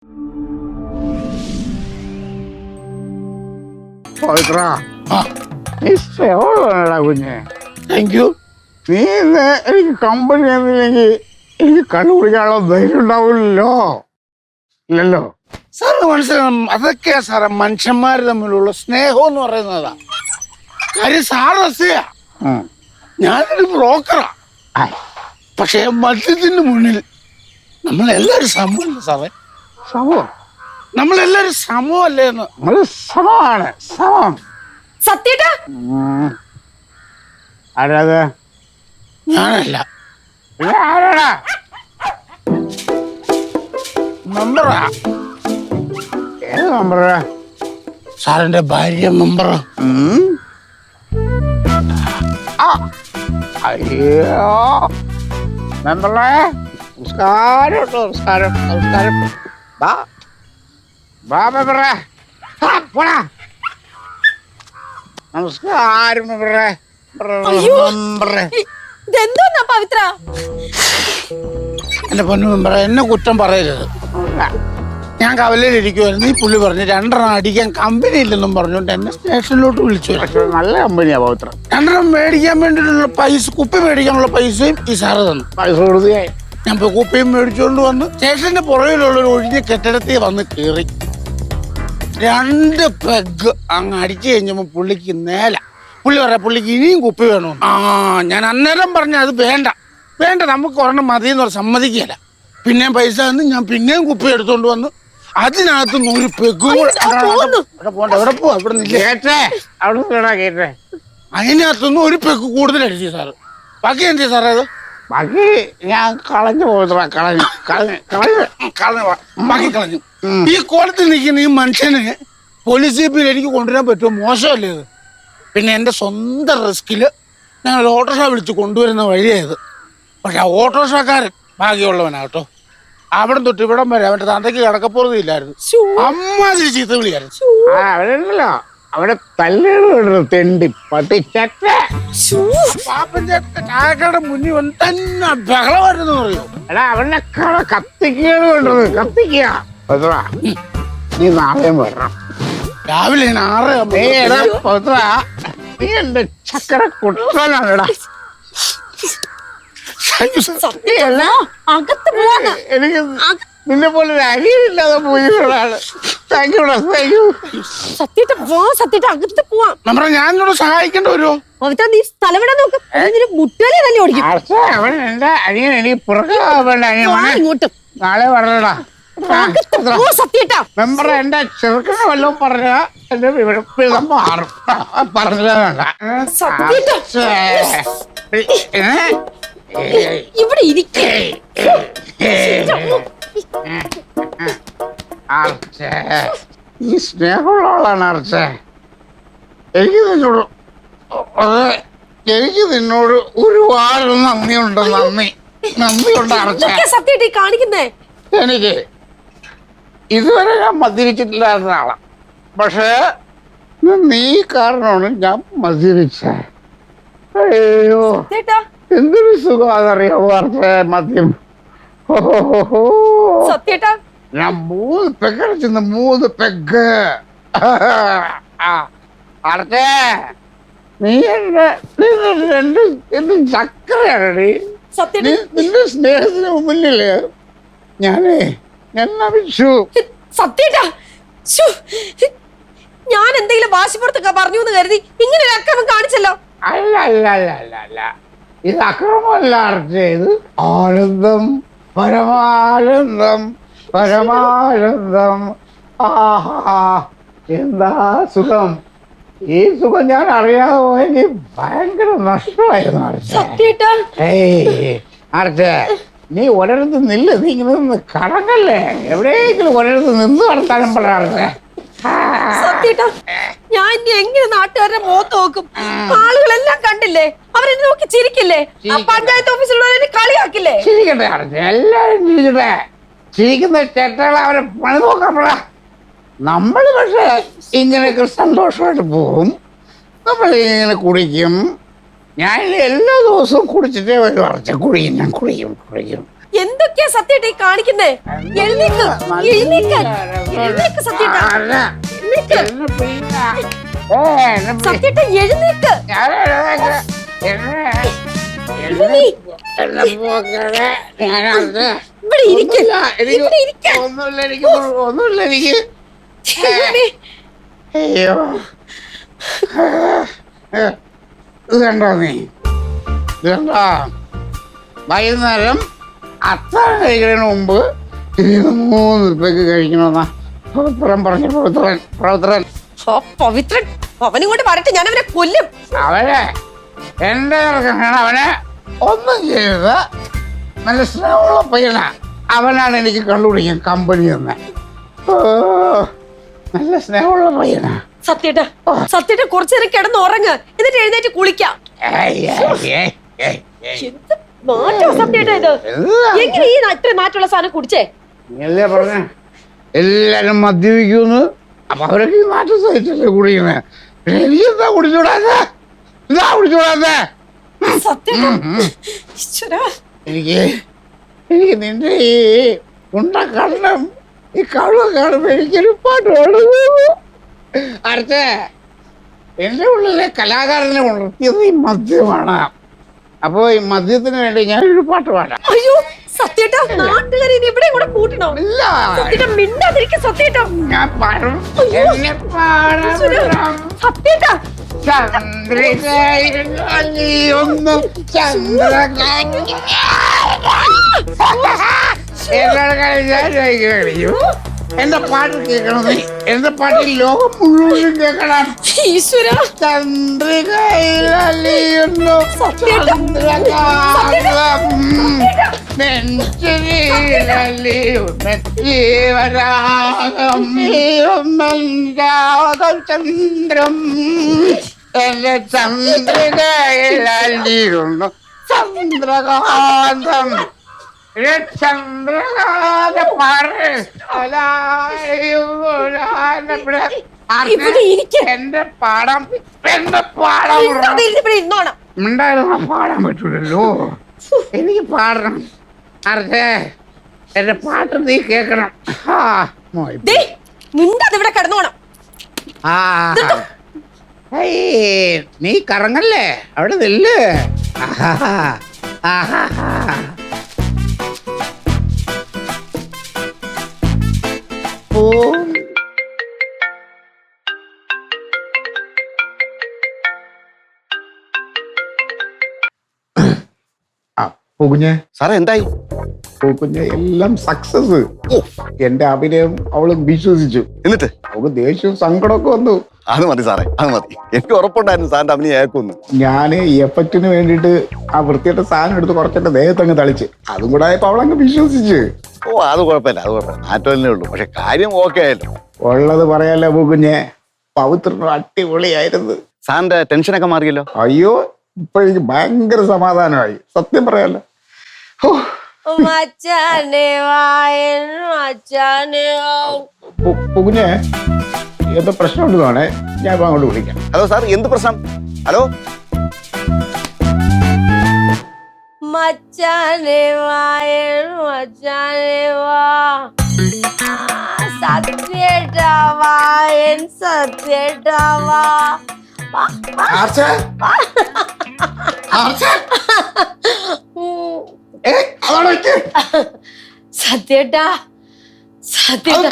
കുഞ്ഞെ thank you. നീ ഇന്ന് എനിക്ക് കമ്പനി തന്നില്ലെങ്കിൽ എനിക്ക് കണ്ണു കുടിക്കാനുള്ള ധൈര്യം ഉണ്ടാവില്ലല്ലോ. ഇല്ലല്ലോ സാറ് മനസ്സിലാക്കണം, അതൊക്കെയാ സാറേ മനുഷ്യന്മാർ തമ്മിലുള്ള സ്നേഹം എന്ന് പറയുന്നതാ. കാര്യം സാറസിയ ഞാനൊരു ബ്രോക്കറാ, പക്ഷെ മദ്യത്തിന്റെ മുന്നിൽ നമ്മളെല്ലാരും സമമല്ലേ സാറേ? സമം നമ്മളെല്ലാരും സമമല്ലേന്ന്? നമ്മള് സമമാണ്, സമം. സത്യേട്ടാ ആരാത്? ഞാനല്ല, പിന്നെ ആരാടാ? മെമ്പറാ. ഏത് നമ്പറാ? സാറിന്റെ ഭാര്യ മെമ്പറാ. അയ്യോ മെമ്പറേ, നമസ്കാരം കേട്ടോ. നമസ്കാരം, നമസ്കാരം. വാ വാ മെമ്പറേ, പോടാ. നമസ്കാരം മെമ്പറേ. മെമ്പറേ ഇതെന്തോന്നാ പവിത്ര? എന്റെ പൊന്നു മെമ്പറ, എന്നെ കുറ്റം പറയരുത്. ഞാൻ കവലയിലിരിക്കുവായിരുന്നു, ഈ പുള്ളി പറഞ്ഞു 2 അടിക്കാൻ കമ്പനി ഇല്ലെന്നും പറഞ്ഞുകൊണ്ട് എന്നെ സ്റ്റേഷനിലോട്ട് വിളിച്ചു. പക്ഷെ നല്ല കമ്പനിയാ പവിത്ര. 2 മേടിക്കാൻ വേണ്ടിയിട്ടുള്ള പൈസ, കുപ്പി മേടിക്കാനുള്ള പൈസയും ഈ സാറ് തന്നു. പൈസ കൊടുത്തിയായി. ഞാൻ ഇപ്പൊ കുപ്പിയും മേടിച്ചുകൊണ്ട് വന്ന് സ്റ്റേഷന്റെ പുറകിലുള്ള ഒരു ഒഴിഞ്ഞ കെട്ടിടത്തിൽ വന്ന് കയറി 2 പെഗ് അങ്ങ് അടിച്ചു കഴിഞ്ഞപ്പോ പുള്ളിക്ക് നേല. പുള്ളി പറയാ പുള്ളിക്ക് ഇനിയും കുപ്പി വേണോ. ഞാൻ അന്നേരം പറഞ്ഞ അത് വേണ്ട വേണ്ട, നമുക്ക് ഒരെണ്ണം മതിയെന്ന് പറഞ്ഞ് സമ്മതിക്കുകയല്ല. പിന്നെയും പൈസ തന്ന് ഞാൻ പിന്നെയും കുപ്പി എടുത്തോണ്ട് വന്ന് അതിനകത്ത് 100 പെഗും എവിടെ പോവാ ഇവിടെ നില്ലേ. കേട്ടേ അതിനകത്തൊന്നും 1 പെഗ് കൂടുതൽ അടിച്ചു സാറ്. ബാക്കി എന്ത് സാറേ? അത് ബാക്കി ഞാൻ കളഞ്ഞു പോയത്ര. കളഞ്ഞു ബാക്കി കളഞ്ഞു. ഈ കോലത്തിൽ നിൽക്കുന്ന ഈ മനുഷ്യന് പോലീസ് ജീപ്പിൽ എനിക്ക് കൊണ്ടുവരാൻ പറ്റുമോ? മോശമല്ലേ ഇത്? പിന്നെ എൻ്റെ സ്വന്തം റിസ്കിൽ ഞങ്ങൾ ഓട്ടോറിക്ഷ വിളിച്ച് കൊണ്ടുവരുന്ന വഴിയായത്. പക്ഷെ ആ ഓട്ടോറിക്ഷക്കാരൻ ഭാഗ്യമുള്ളവനാട്ടോ. അവിടെ തൊട്ട് ഇവിടം വരെ അവന്റെ തന്തയ്ക്ക് കിടക്കപ്പുറത്തില്ലായിരുന്നു. അമ്മാതിരി ചീത്ത വിളിയായിരുന്നു. അവരുണ്ടല്ലോ, അവിടെ തല്ലുകൾ തെണ്ടി പട്ടിച്ചട്ട. പാപ്പന്റെ ചായക്കടയുടെ മുന്നിൽ വന്ന് തന്നെ ബഹളമായിരുന്നു പറയൂ. എടാ അവനെ കത്തിക്കുകയാണ് വേണ്ടത്, കത്തിക്കുക. നീ നാളെയും വരണം. രാവിലെ ഞാൻ 6 നീ എന്റെ ചക്കര കുട്ടനാണെടാ. അകത്ത് പോവാന്ന്. എനിക്ക് നിന്നെ പോലെ ഒരു അരിയില്ലാതെ പോയിട്ടാണ്. Thank you. സത്യേട്ട പോ, സത്യേട്ട അകത്ത് പോവാം. നമ്മുടെ ഞാനിവിടെ സഹായിക്കേണ്ടി വരുമോ? പവിത്ര നീ സ്ഥലം വിടാൻ നോക്ക്. മുട്ടുകളി തന്നെ ഓടിക്കും. അവൻ എന്റെ അനിയൻ, എനിക്ക് പുറകെ വേണ്ട അനിയൻ. ഇങ്ങോട്ടും നാളെ പറഞ്ഞടാ. മെമ്പർ എന്റെ ചെറുക്കനെ വല്ലതും പറഞ്ഞ എന്റെ വിവരം മാറും. പറഞ്ഞില്ല വേണ്ട. ഇവിടെ ഇരിക്കേ. ഈ സ്നേഹമുള്ള ആളാണ് അർച്ചേ. എനിക്ക് നിന്നോട് ഒരുപാട് നന്ദിയുണ്ട്. നന്ദിയുണ്ട് അർച്ചേ. സത്യേട്ട കാണിക്കുന്നേ. എനിക്ക് ഇതുവരെ ഞാൻ മദ്യപിച്ചിട്ടില്ലാത്ത ആളാ, പക്ഷേ നീ കാരണമാണ് ഞാൻ മദ്യപിച്ചേ. അയ്യോ എന്തൊരു സുഖാന്നറിയാമോ അർച്ചേ മദ്യം. സത്യേട്ടാ ഞാൻ 3 പെഗ് അടിച്ചെന്ന്. 3 പെഗ്. അർച്ചേ നീ എന്റെ ചക്കരയാണടി. നിന്റെ സ്നേഹത്തിന് മുന്നില്ലേ ഞാൻ നമിച്ചു. സത്യേട്ടാ ഞാൻ എന്തെങ്കിലും വാശിപ്പുറത്തൊക്കെ പറഞ്ഞു എന്ന് കരുതി ഇങ്ങനെ ഒരു അക്രമം കാണിച്ചല്ലോ. അല്ല ഇത് അക്രമമല്ല അർച്ചേ, ഇത് ആനന്ദം, പരമാനന്ദം, പരമാനന്ദം. ആഹാ എന്താ സുഖം. ഈ സുഖം ഞാൻ അറിയാതെ പോയെങ്കിൽ ഭയങ്കര നഷ്ടമായിരുന്നു അർച്ചേ. നീ ഒരിടത്ത് നില്ല, നീ ഇങ്ങനെ നിന്ന് കടങ്ങല്ലേ. എവിടെയെങ്കിലും ഒരിടത്ത് നിന്ന് നടത്താനും പറയാറേ. സത്യേട്ടാ ഞാൻ ഇനി എങ്ങനെ നാട്ടുകാരുടെ മുഖത്ത് നോക്കും? ആളുകളെല്ലാം കണ്ടില്ലേ, അവരെന്നെ നോക്കി ചിരിക്കില്ലേ? ആ പഞ്ചായത്ത് ഓഫീസിലുള്ളവരെ കളിയാക്കില്ലേ? ചിരിക്കട്ടെ അർച്ചേ, എല്ലാരും ചിരിക്കട്ടെ. ചിരിക്കുന്ന ചേട്ടകളെ അവരെ പണി നോക്കാൻ പറ. നമ്മൾ പക്ഷെ ഇങ്ങനെയൊക്കെ സന്തോഷമായിട്ട് പോകും. നമ്മൾ ഇങ്ങനെ കുടിക്കും. ഞാൻ എല്ലാ ദിവസവും കുടിച്ചിട്ടേ വരും അർച്ചേ. കുടിക്കും. എന്തൊക്കെയാ സത്യേട്ടാ ഈ കാണിക്കുന്നേ? എഴുന്നേക്ക്, എഴുന്നേക്ക്, എഴുന്നേക്ക് സത്യേട്ടാ, എഴുന്നേക്ക്. സത്യേട്ടാ എഴുന്നേക്ക്. ഇവിടെ ഇരിക്ക്, ഇവിടെ ഇരിക്ക്. ഒന്നുമില്ല എനിക്ക്. അയ്യോ ഇത് കണ്ടോ നീ? ഇത് കണ്ടോ? വൈകുന്നേരം അത്താഴം കഴിക്കുന്നതിന് മുമ്പ് ഇത് 3 രൂപയ്ക്ക് കഴിക്കണമെന്നാ പവിത്രൻ പറഞ്ഞു. പവിത്രൻ ഓ പവിത്രൻ, അവനും കൊണ്ട് പറയട്ടെ, ഞാൻ അവനെ കൊല്ലും. അവനെ എന്റെ ചെറുക്കനാണ്. അവനെ ഒന്നും ചെയ്തത് നല്ല സ്നേഹമുള്ള പയ്യനാ. അവനാണ് എനിക്ക് കണ്ടുപിടിക്കാൻ കമ്പനി തന്നെ. ഓ നല്ല സ്നേഹമുള്ള പയ്യനാ. സത്യേട്ടാ, സത്യേട്ടാ കുറച്ചു നേരം കിടന്ന് ഉറങ്ങ്, എന്നിട്ട് എഴുന്നേറ്റ് കുളിക്കാം. എന്ത് മാറ്റം സത്യേട്ടാ ഇത്? എങ്ങനെ ഈ ഇത്ര മാറ്റമുള്ള സാധനം കുടിച്ചേ? നീയല്ലേ പറഞ്ഞ എല്ലാരും മദ്യപിക്കുന്നു, അപ്പൊ അവരൊക്കെ ഈ മാറ്റം സഹിച്ചല്ലേ കുടിക്കുന്നത്. എനിക്കെന്താ കുടിച്ചൂടാതെ? എന്താ കുടിച്ചൂടാതെ? സത്യേട്ടാ, ഈശ്വരാ. എനിക്ക് നിന്റെ ഈ ഉണ്ടക്കണ്ണം ഈ കഴുവ കാണുമ്പോ എനിക്കൊരു പാട്ട് പാടുന്നു. അടുത്ത എന്റെ ഉള്ളിലെ കലാകാരനെ ഉണർത്തിയത് ഈ മദ്യമാണ്. അപ്പൊ ഈ മദ്യത്തിന് വേണ്ടി ഞാനൊരു പാട്ട് പാടാം. അയ്യോ സത്യേട്ടാ, നാട്ടുകാരെ ഇവിടെ കൂടെ കൂട്ടണോ? ഇല്ല, സത്യേട്ടാ മിണ്ടാതിരിക്കും സത്യേട്ടാ. ഞാൻ പാടും. എന്നെ പാടാം. സത്യേട്ടാ ചന്ദ്രികയൊന്നും എന്നോട് കളിച്ചു. എന്റെ പാട്ട് കേൾക്കണം നീ. എന്റെ പാട്ട് ലോകം മുഴുവൻ കേൾക്കണം. ഈശ്വര, ചന്ദ്രികയിലലിയുന്നു ചന്ദ്രകാന്തം നെഞ്ചിലലിയുന്ന ജീവരാഗം ചന്ദ്രം എന്റെ ചന്ദ്രികയിലലിയുന്നു ചന്ദ്രകാന്തം ചന്ദ്രകാന്ത എന്റെ പാടാൻ ഉണ്ടായിരുന്ന പാടാൻ പറ്റൂലല്ലോ. എനിക്ക് പാടണം. അർജേ എന്റെ പാട്ട് നീ കേക്കണം. ഇവിടെ കിടന്നോണം. ആ നീ കറങ്ങല്ലേ, അവിടെ നില്ല്. കുഞ്ഞെ സാറേ എന്തായി? കുഞ്ഞെ എല്ലാം സക്സസ്. എന്റെ അഭിനയം അവള് വിശ്വസിച്ചു. എന്നിട്ട് അവൾക്ക് ദേഷ്യവും സങ്കടമൊക്കെ വന്നു. അത് മതി സാറേ, അത് മതി. എനിക്ക് ഉറപ്പുണ്ടായിരുന്നു സാറിന്റെ അഭിനയം ഏക്കൊന്നു. ഞാന് എഫക്റ്റിന് വേണ്ടിയിട്ട് ആ വൃത്തിയായിട്ട് സാധനം എടുത്ത് കുറച്ചെന്റെ ദേഹത്തങ്ങ് തളിച്ച്, അതും കൂടെ ആയപ്പോ അവളങ്ങ് വിശ്വസിച്ച്. ഓ അത് കുഴപ്പമില്ല, അത് കുഴപ്പമില്ല. മാറ്റമല്ലേ ഉള്ളൂ. പക്ഷെ കാര്യം ഓക്കെ ആയല്ലോ. ഉള്ളത് പറയാലോ കുഞ്ഞെ, പവിത്രനും അടിപൊളിയായിരുന്നു. സാറിന്റെ ടെൻഷനൊക്കെ മാറിയല്ലോ. അയ്യോ ഇപ്പൊ എനിക്ക് ഭയങ്കര സമാധാനമായി, സത്യം പറയാലോ. കുഞ്ഞെ എന്താ പ്രശ്നമുണ്ടെന്നാണേ, ഞാൻ ഇപ്പൊ അങ്ങോട്ട് വിളിക്കാം. ഹലോ സാർ, എന്ത് പ്രശ്നം? ഹലോ മച്ചാനെ മച്ചാനെ വാ, സത്യേട്ടാ വാ, എൻ സത്യേട്ടാ വാ. സത്യേട്ടാ സത്യേട്ടാ,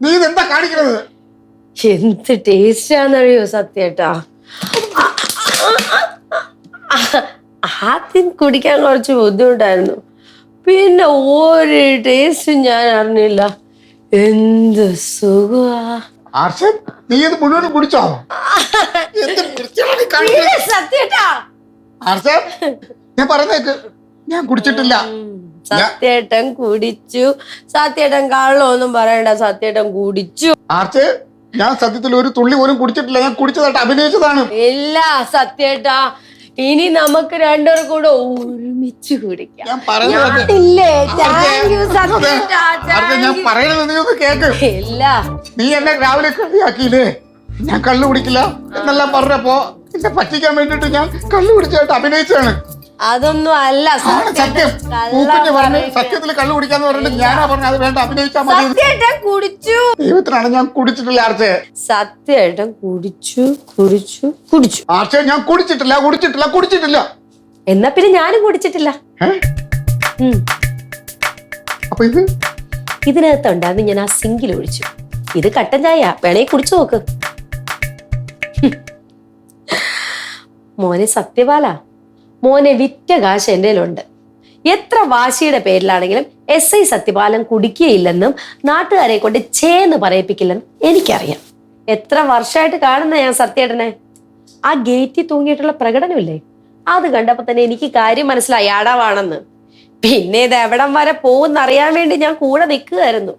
നീ ഇതെന്താ കാണിക്കുന്നത്? എന്ത് ടേസ്റ്റാന്നറിയോ സത്യേട്ടാ. ആദ്യം കുടിക്കാൻ കുറച്ച് ബുദ്ധിമുട്ടായിരുന്നു, പിന്നെ ഒരു ടേസ്റ്റും ഞാൻ അറിഞ്ഞില്ല. എന്ത് സുഖമാ. നീ ഇത് മുഴുവൻ കുടിച്ചോ? സത്യേട്ടാ ഞാൻ പറഞ്ഞേക്ക്, ഞാൻ കുടിച്ചിട്ടില്ല. സത്യേട്ടൻ കുടിച്ചു. സത്യേട്ടൻ കള്ളൊന്നും പറയണ്ട, സത്യേട്ടൻ കുടിച്ചു. ഞാൻ സത്യത്തിൽ ഒരു തുള്ളി പോലും കുടിച്ചിട്ടില്ല. ഞാൻ കുടിച്ചതായിട്ട് അഭിനയിച്ചതാണ്. ഇല്ല സത്യേട്ടാ, ഇനി നമുക്ക് രണ്ടുപേരും കൂടെ ഒരുമിച്ച് കുടിക്കാം. ഞാൻ പറയുന്നത് നീ ഒന്ന് കേക്ക്. ഇല്ല, നീ എന്നെ രാവിലെ കളിയാക്കിയില്ലേ, ഞാൻ കള്ളു കുടിക്കില്ല എന്നെല്ലാം പറഞ്ഞപ്പോ എന്നെ പറ്റിക്കാൻ വേണ്ടിട്ട് ഞാൻ കള്ളു കുടിച്ചായിട്ട് അഭിനയിച്ചാണ്. അതൊന്നും അല്ല ആണ് സത്യം. പൂക്കുഞ്ഞ് പറഞ്ഞ് സത്യത്തിൽ കള്ളു കുടിക്കാന്ന് പറഞ്ഞിട്ട് ഞാനാ പറഞ്ഞു അത് വേണ്ട, അഭിനയിച്ചാൽ മതി. സത്യേട്ടൻ കുടിച്ചു. ദൈവത്തിനാണ് ഞാൻ കുടിച്ചിട്ടില്ല ആർച്ചേ. സത്യേട്ടൻ കുടിച്ചു കുടിച്ചു കുടിച്ചു. ആർച്ചേ ഞാൻ കുടിച്ചിട്ടില്ല. എന്നാ പിന്നെ ഞാനും കുടിച്ചിട്ടില്ല. ഉം. അപ്പൊ ഇത് ഇതിനകത്തുണ്ടായിരുന്നു ഞാൻ ആ സിങ്കിൽ ഒഴിച്ചു. ഇത് കട്ടൻ ചായ, വേണേ കുടിച്ചു നോക്ക്. മോനെ സത്യപാല, മോനെ വിറ്റ കാശ് എൻ്റെ കയ്യിലുണ്ട്. എത്ര വാശിയുടെ പേരിലാണെങ്കിലും SI സത്യപാലൻ കുടിക്കുകയില്ലെന്നും നാട്ടുകാരെ കൊണ്ട് ചേന്ന് പറയിപ്പിക്കില്ലെന്നും എനിക്കറിയാം. എത്ര വർഷമായിട്ട് കാണുന്ന ഞാൻ സത്യേട്ടനെ. ആ ഗേറ്റിൽ തൂങ്ങിയിട്ടുള്ള പ്രകടനമില്ലേ, അത് കണ്ടപ്പോ തന്നെ എനിക്ക് കാര്യം മനസ്സിലായി, അടവാണെന്ന്. പിന്നെ ഇത് എവിടം വരെ പോകുന്നറിയാൻ വേണ്ടി ഞാൻ കൂടെ നിൽക്കുകയായിരുന്നു.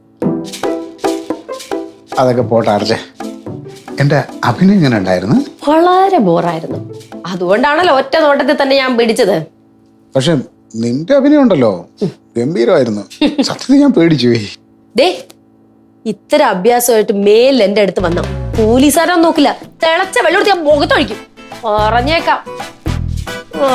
അതൊക്കെ പോട്ടെ ആർച്ചേ, എന്റെ അഭിനയം എങ്ങനെ ഉണ്ടായിരുന്നു? വളരെ ബോറായിരുന്നു. അതുകൊണ്ടാണല്ലോ ഒറ്റ നോട്ടത്തിൽ തന്നെ ഞാൻ പിടിച്ചത്. പക്ഷെ നിന്റെ അഭിനയം ഉണ്ടല്ലോ, ഗംഭീരമായിരുന്നു. സത്യത്തിൽ ഞാൻ പേടിച്ചു പോയി. ദേ, ഇത്തരം അഭ്യാസമായിട്ട് മേലിൽ എന്റെ അടുത്ത് വന്നു പോലീസുകാരൊന്നും നോക്കില്ല, തിളച്ച വെള്ളം എടുത്ത് ഞാൻ മുഖത്തൊഴിക്കും, പറഞ്ഞേക്കാം. ആ